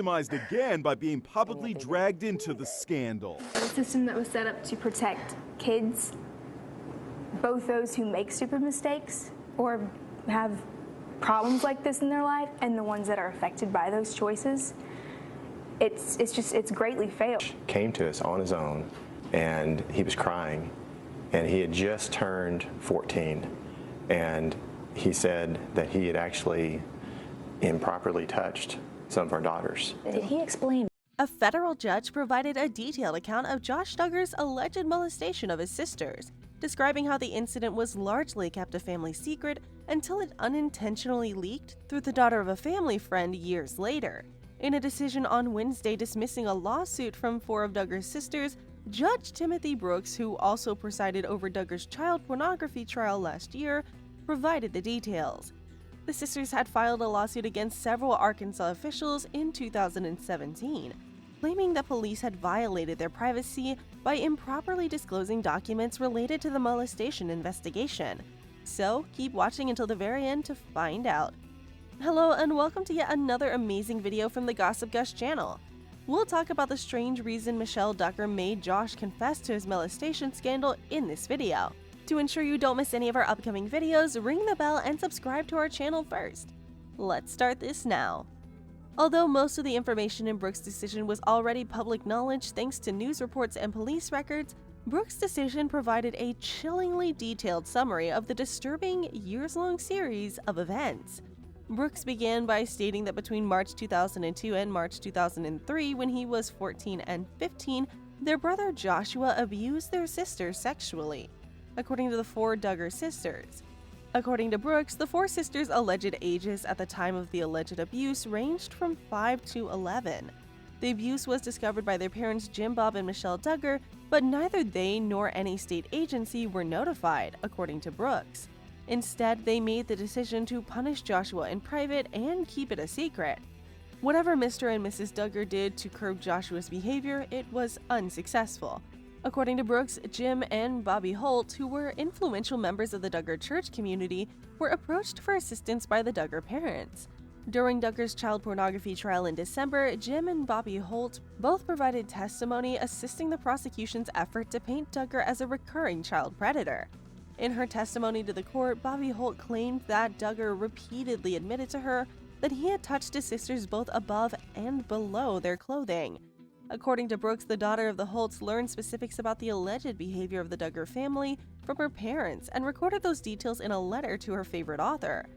victimized again by being publicly dragged into the scandal. A system that was set up to protect kids, both those who make stupid mistakes or have problems like this in their life and the ones that are affected by those choices, it's greatly failed. Came to us on his own, and he was crying, and he had just turned 14, and he said that he had actually improperly touched some of our daughters. Did he explain? A federal judge provided a detailed account of Josh Duggar's alleged molestation of his sisters, describing how the incident was largely kept a family secret until it unintentionally leaked through the daughter of a family friend years later. In a decision on Wednesday dismissing a lawsuit from 4 of Duggar's sisters, Judge Timothy Brooks, who also presided over Duggar's child pornography trial last year, provided the details. The sisters had filed a lawsuit against several Arkansas officials in 2017, claiming that police had violated their privacy by improperly disclosing documents related to the molestation investigation. So, keep watching until the very end to find out. Hello and welcome to yet another amazing video from the Gossip Gush channel. We'll talk about the strange reason Michelle Duggar made Josh confess to his molestation scandal in this video. To ensure you don't miss any of our upcoming videos, ring the bell and subscribe to our channel first. Let's start this now. Although most of the information in Brooks' decision was already public knowledge thanks to news reports and police records, Brooks' decision provided a chillingly detailed summary of the disturbing years-long series of events. Brooks began by stating that between March 2002 and March 2003, when he was 14 and 15, their brother Joshua abused their sisters sexually, according to the 4 Duggar sisters. According to Brooks, the 4 sisters' alleged ages at the time of the alleged abuse ranged from 5 to 11. The abuse was discovered by their parents Jim Bob and Michelle Duggar, but neither they nor any state agency were notified, according to Brooks. Instead, they made the decision to punish Joshua in private and keep it a secret. Whatever Mr. and Mrs. Duggar did to curb Joshua's behavior, it was unsuccessful. According to Brooks, Jim and Bobby Holt, who were influential members of the Duggar church community, were approached for assistance by the Duggar parents. During Duggar's child pornography trial in December, Jim and Bobby Holt both provided testimony assisting the prosecution's effort to paint Duggar as a recurring child predator. In her testimony to the court, Bobby Holt claimed that Duggar repeatedly admitted to her that he had touched his sisters both above and below their clothing. According to Brooks, the daughter of the Holts learned specifics about the alleged behavior of the Duggar family from her parents and recorded those details in a letter to her favorite author.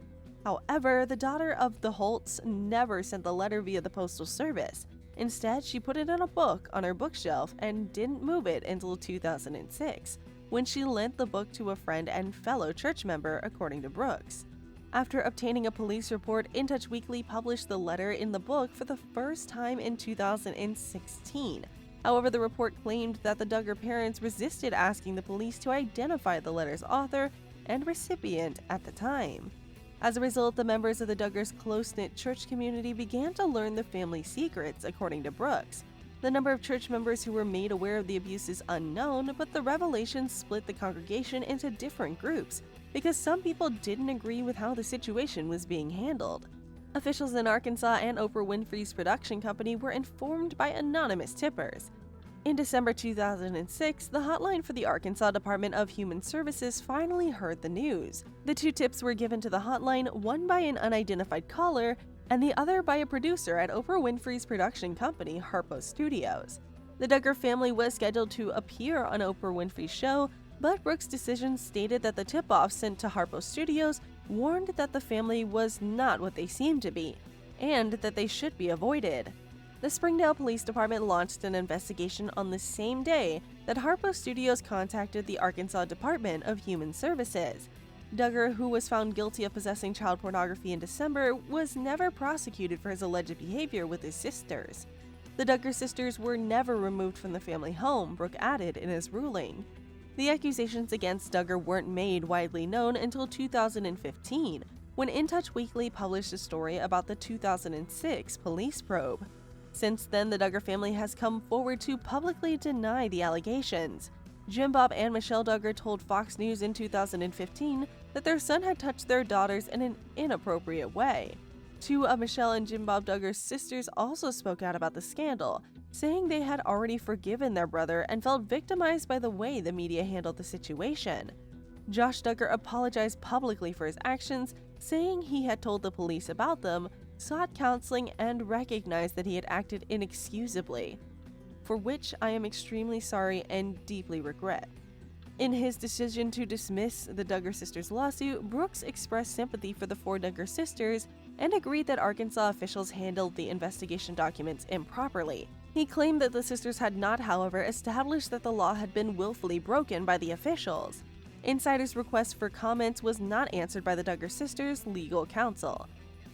However, the daughter of the Holts never sent the letter via the postal service. Instead, she put it in a book on her bookshelf and didn't move it until 2006, when she lent the book to a friend and fellow church member, according to Brooks. After obtaining a police report, In Touch Weekly published the letter in the book for the first time in 2016. However, the report claimed that the Duggar parents resisted asking the police to identify the letter's author and recipient at the time. As a result, the members of the Duggars' close-knit church community began to learn the family secrets, according to Brooks. The number of church members who were made aware of the abuse is unknown, but the revelations split the congregation into different groups because some people didn't agree with how the situation was being handled. Officials in Arkansas and Oprah Winfrey's production company were informed by anonymous tippers. In December 2006, the hotline for the Arkansas Department of Human Services finally heard the news. The 2 tips were given to the hotline, one by an unidentified caller and the other by a producer at Oprah Winfrey's production company, Harpo Studios. The Duggar family was scheduled to appear on Oprah Winfrey's show, but Brooks' decision stated that the tip-off sent to Harpo Studios warned that the family was not what they seemed to be, and that they should be avoided. The Springdale Police Department launched an investigation on the same day that Harpo Studios contacted the Arkansas Department of Human Services. Duggar, who was found guilty of possessing child pornography in December, was never prosecuted for his alleged behavior with his sisters. The Duggar sisters were never removed from the family home, Brooks added in his ruling. The accusations against Duggar weren't made widely known until 2015, when In Touch Weekly published a story about the 2006 police probe. Since then, the Duggar family has come forward to publicly deny the allegations. Jim Bob and Michelle Duggar told Fox News in 2015 that their son had touched their daughters in an inappropriate way. Two of Michelle and Jim Bob Duggar's sisters also spoke out about the scandal, saying they had already forgiven their brother and felt victimized by the way the media handled the situation. Josh Duggar apologized publicly for his actions, saying he had told the police about them, sought counseling, and recognized that he had acted inexcusably, for which I am extremely sorry and deeply regret. In his decision to dismiss the Duggar sisters' lawsuit, Brooks expressed sympathy for the four Duggar sisters and agreed that Arkansas officials handled the investigation documents improperly. He claimed that the sisters had not, however, established that the law had been willfully broken by the officials. Insider's request for comments was not answered by the Duggar sisters' legal counsel.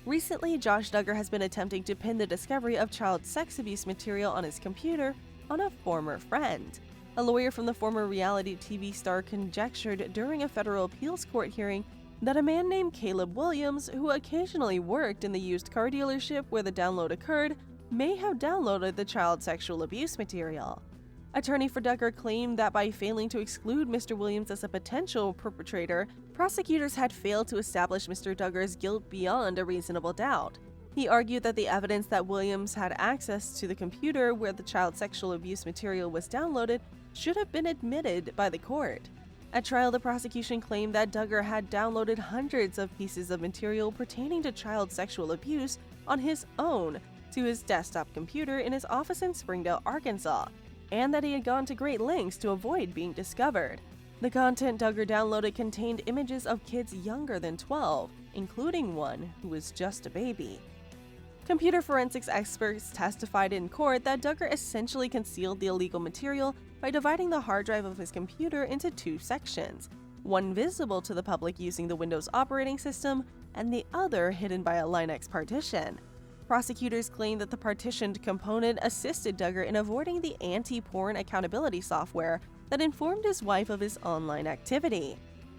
Recently, Josh Duggar has been attempting to pin the discovery of child sex abuse material on his computer on a former friend. A lawyer from the former reality TV star conjectured during a federal appeals court hearing that a man named Caleb Williams, who occasionally worked in the used car dealership where the download occurred, may have downloaded the child sexual abuse material. Attorney for Duggar claimed that by failing to exclude Mr. Williams as a potential perpetrator, prosecutors had failed to establish Mr. Duggar's guilt beyond a reasonable doubt. He argued that the evidence that Williams had access to the computer where the child sexual abuse material was downloaded should have been admitted by the court. At trial, the prosecution claimed that Duggar had downloaded hundreds of pieces of material pertaining to child sexual abuse on his own to his desktop computer in his office in Springdale, Arkansas, and that he had gone to great lengths to avoid being discovered. The content Duggar downloaded contained images of kids younger than 12, including one who was just a baby. Computer forensics experts testified in court that Duggar essentially concealed the illegal material by dividing the hard drive of his computer into two sections, one visible to the public using the Windows operating system, and the other hidden by a Linux partition. Prosecutors claim that the partitioned component assisted Duggar in avoiding the anti-porn accountability software that informed his wife of his online activity.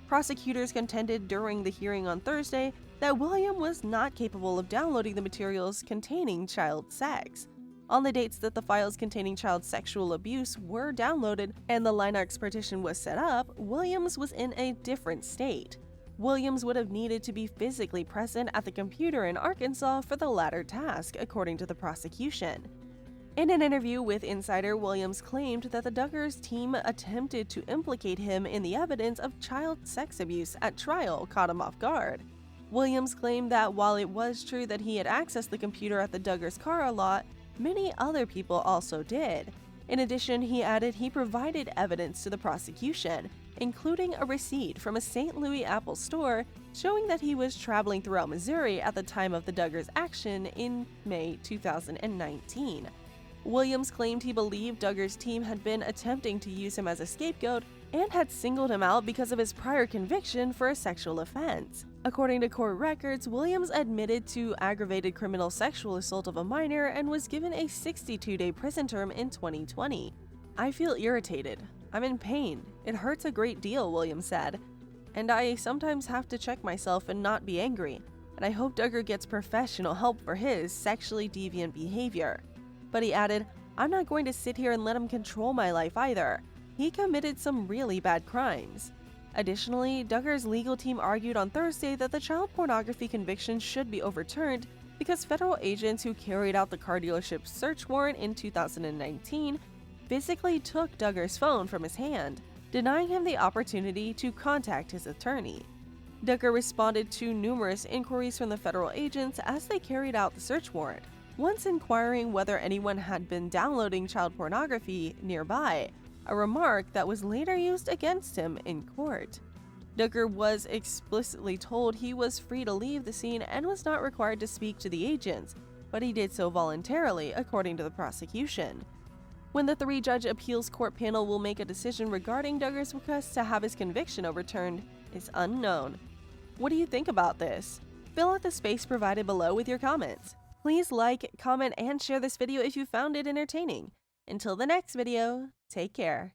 Prosecutors contended during the hearing on Thursday that William was not capable of downloading the materials containing child sex. On the dates that the files containing child sexual abuse were downloaded and the Linux partition was set up, Williams was in a different state. Williams would have needed to be physically present at the computer in Arkansas for the latter task, according to the prosecution. In an interview with Insider, Williams claimed that the Duggars team attempted to implicate him in the evidence of child sex abuse at trial caught him off guard. Williams claimed that while it was true that he had accessed the computer at the Duggars' car a lot, many other people also did. In addition, he added he provided evidence to the prosecution, including a receipt from a St. Louis Apple store showing that he was traveling throughout Missouri at the time of the Duggars' action in May 2019. Williams claimed he believed Duggar's team had been attempting to use him as a scapegoat and had singled him out because of his prior conviction for a sexual offense. According to court records, Williams admitted to aggravated criminal sexual assault of a minor and was given a 62-day prison term in 2020. "I feel irritated. I'm in pain. It hurts a great deal," Williams said. "And I sometimes have to check myself and not be angry. And I hope Duggar gets professional help for his sexually deviant behavior." But he added, "I'm not going to sit here and let him control my life either. He committed some really bad crimes." Additionally, Duggar's legal team argued on Thursday that the child pornography conviction should be overturned because federal agents who carried out the car dealership's search warrant in 2019 physically took Duggar's phone from his hand, denying him the opportunity to contact his attorney. Duggar responded to numerous inquiries from the federal agents as they carried out the search warrant, once inquiring whether anyone had been downloading child pornography nearby, a remark that was later used against him in court. Duggar was explicitly told he was free to leave the scene and was not required to speak to the agents, but he did so voluntarily, according to the prosecution. When the three-judge appeals court panel will make a decision regarding Duggar's request to have his conviction overturned is unknown. What do you think about this? Fill out the space provided below with your comments. Please like, comment, and share this video if you found it entertaining. Until the next video, take care.